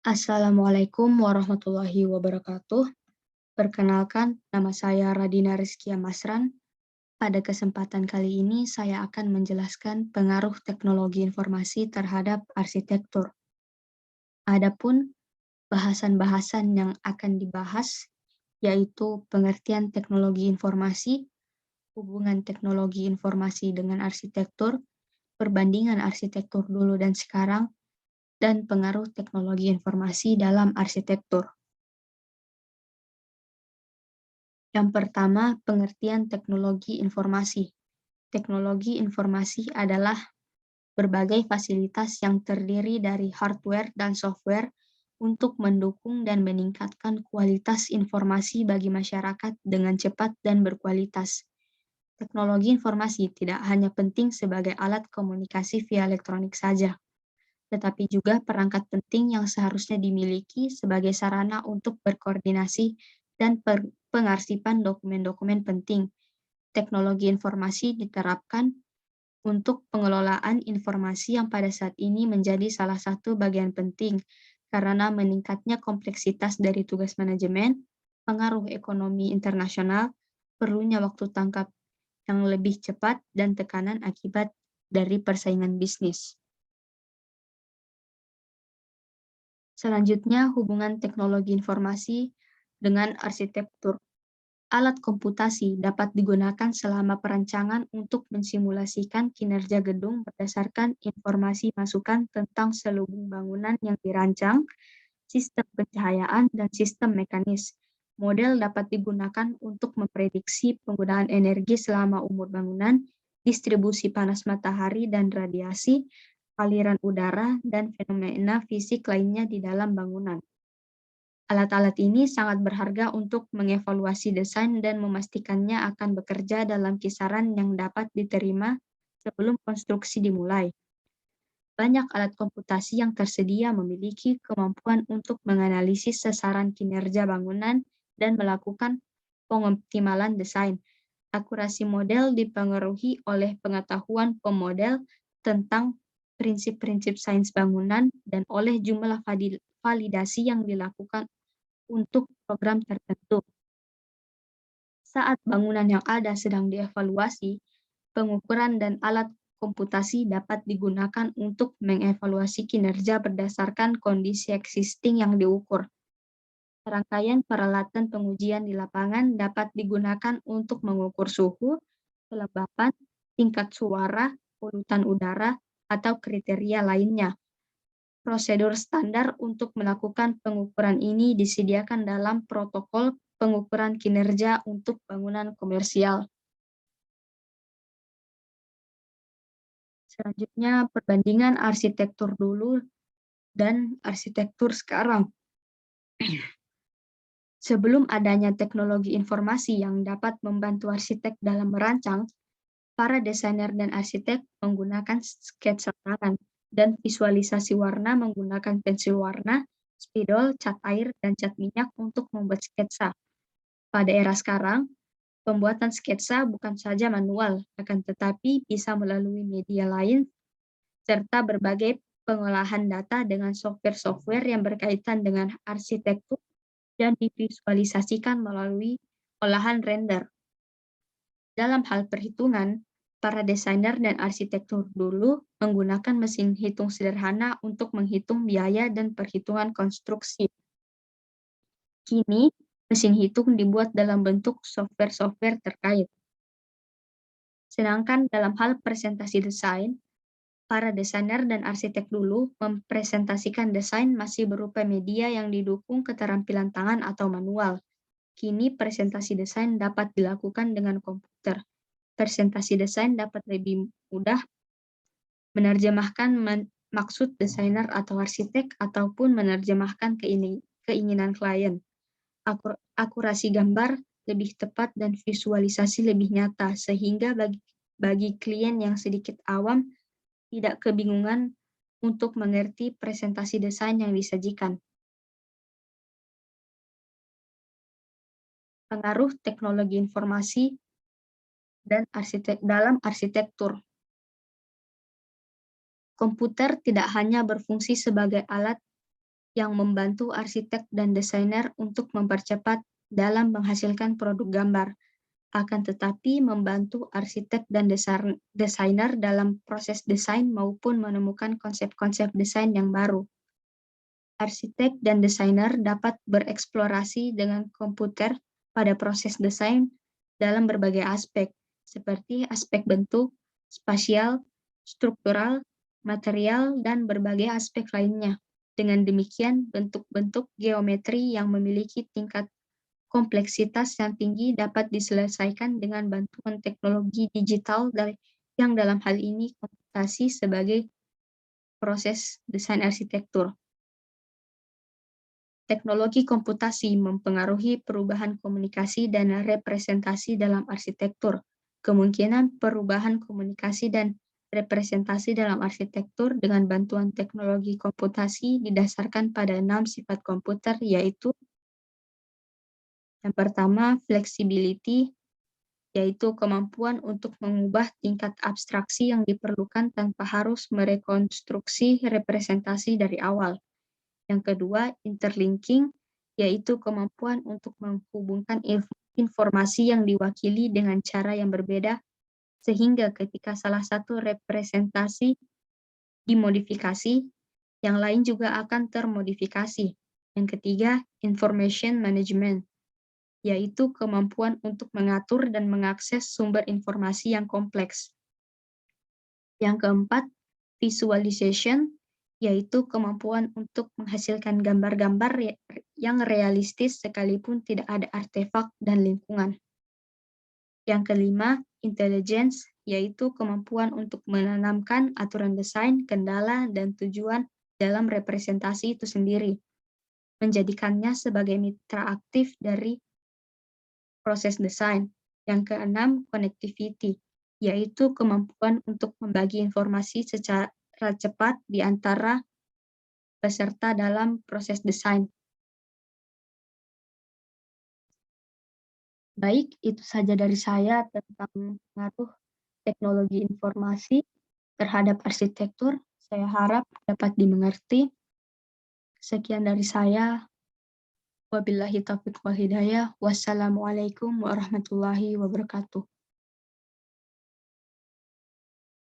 Assalamualaikum warahmatullahi wabarakatuh. Perkenalkan, nama saya Radina Rizkia Masran. Pada kesempatan kali ini, saya akan menjelaskan pengaruh teknologi informasi terhadap arsitektur. Adapun bahasan-bahasan yang akan dibahas, yaitu pengertian teknologi informasi, hubungan teknologi informasi dengan arsitektur, perbandingan arsitektur dulu dan sekarang, dan pengaruh teknologi informasi dalam arsitektur. Yang pertama, pengertian teknologi informasi. Teknologi informasi adalah berbagai fasilitas yang terdiri dari hardware dan software untuk mendukung dan meningkatkan kualitas informasi bagi masyarakat dengan cepat dan berkualitas. Teknologi informasi tidak hanya penting sebagai alat komunikasi via elektronik saja, tetapi juga perangkat penting yang seharusnya dimiliki sebagai sarana untuk berkoordinasi dan pengarsipan dokumen-dokumen penting. Teknologi informasi diterapkan untuk pengelolaan informasi yang pada saat ini menjadi salah satu bagian penting karena meningkatnya kompleksitas dari tugas manajemen, pengaruh ekonomi internasional, perlunya waktu tangkap yang lebih cepat, dan tekanan akibat dari persaingan bisnis. Selanjutnya, hubungan teknologi informasi dengan arsitektur. Alat komputasi dapat digunakan selama perancangan untuk mensimulasikan kinerja gedung berdasarkan informasi masukan tentang selubung bangunan yang dirancang, sistem pencahayaan, dan sistem mekanis. Model dapat digunakan untuk memprediksi penggunaan energi selama umur bangunan, distribusi panas matahari dan radiasi, aliran udara, dan fenomena fisik lainnya di dalam bangunan. Alat-alat ini sangat berharga untuk mengevaluasi desain dan memastikannya akan bekerja dalam kisaran yang dapat diterima sebelum konstruksi dimulai. Banyak alat komputasi yang tersedia memiliki kemampuan untuk menganalisis sasaran kinerja bangunan dan melakukan pengoptimalan desain. Akurasi model dipengaruhi oleh pengetahuan pemodel tentang prinsip-prinsip sains bangunan dan oleh jumlah validasi yang dilakukan untuk program tertentu. Saat bangunan yang ada sedang dievaluasi, pengukuran dan alat komputasi dapat digunakan untuk mengevaluasi kinerja berdasarkan kondisi existing yang diukur. Rangkaian peralatan pengujian di lapangan dapat digunakan untuk mengukur suhu, kelembapan, tingkat suara, polutan udara, atau kriteria lainnya. Prosedur standar untuk melakukan pengukuran ini disediakan dalam protokol pengukuran kinerja untuk bangunan komersial. Selanjutnya, perbandingan arsitektur dulu dan arsitektur sekarang. Sebelum adanya teknologi informasi yang dapat membantu arsitek dalam merancang, para desainer dan arsitek menggunakan sketsa tangan dan visualisasi warna menggunakan pensil warna, spidol, cat air, dan cat minyak untuk membuat sketsa. Pada era sekarang, pembuatan sketsa bukan saja manual, akan tetapi bisa melalui media lain, serta berbagai pengolahan data dengan software-software yang berkaitan dengan arsitektur dan divisualisasikan melalui olahan render. Dalam hal perhitungan, para desainer dan arsitektur dulu menggunakan mesin hitung sederhana untuk menghitung biaya dan perhitungan konstruksi. Kini, mesin hitung dibuat dalam bentuk software-software terkait. Sedangkan dalam hal presentasi desain, para desainer dan arsitek dulu mempresentasikan desain masih berupa media yang didukung keterampilan tangan atau manual. Kini presentasi desain dapat dilakukan dengan komputer. Presentasi desain dapat lebih mudah menerjemahkan maksud desainer atau arsitek ataupun menerjemahkan keinginan klien. Akurasi gambar lebih tepat dan visualisasi lebih nyata, sehingga bagi klien yang sedikit awam tidak kebingungan untuk mengerti presentasi desain yang disajikan. Pengaruh teknologi informasi dan dalam arsitektur. Komputer tidak hanya berfungsi sebagai alat yang membantu arsitek dan desainer untuk mempercepat dalam menghasilkan produk gambar, akan tetapi membantu arsitek dan desainer dalam proses desain maupun menemukan konsep-konsep desain yang baru. Arsitek dan desainer dapat bereksplorasi dengan komputer pada proses desain dalam berbagai aspek, seperti aspek bentuk, spasial, struktural, material, dan berbagai aspek lainnya. Dengan demikian, bentuk-bentuk geometri yang memiliki tingkat kompleksitas yang tinggi dapat diselesaikan dengan bantuan teknologi digital yang dalam hal ini komputasi sebagai proses desain arsitektur. Teknologi komputasi mempengaruhi perubahan komunikasi dan representasi dalam arsitektur. Kemungkinan perubahan komunikasi dan representasi dalam arsitektur dengan bantuan teknologi komputasi didasarkan pada 6 sifat komputer, yaitu yang pertama, flexibility, yaitu kemampuan untuk mengubah tingkat abstraksi yang diperlukan tanpa harus merekonstruksi representasi dari awal. Yang kedua, interlinking, yaitu kemampuan untuk menghubungkan informasi yang diwakili dengan cara yang berbeda, sehingga ketika salah satu representasi dimodifikasi, yang lain juga akan termodifikasi. Yang ketiga, information management, yaitu kemampuan untuk mengatur dan mengakses sumber informasi yang kompleks. Yang keempat, visualization, yaitu kemampuan untuk menghasilkan gambar-gambar yang realistis sekalipun tidak ada artefak dan lingkungan. Yang kelima, intelligence, yaitu kemampuan untuk menanamkan aturan desain, kendala, dan tujuan dalam representasi itu sendiri, menjadikannya sebagai mitra aktif dari proses desain. Yang keenam, connectivity, yaitu kemampuan untuk membagi informasi secara cepat di antara peserta dalam proses desain. Baik, itu saja dari saya tentang pengaruh teknologi informasi terhadap arsitektur. Saya harap dapat dimengerti. Sekian dari saya. Wabillahi taufiq wal hidayah. Wassalamualaikum warahmatullahi wabarakatuh.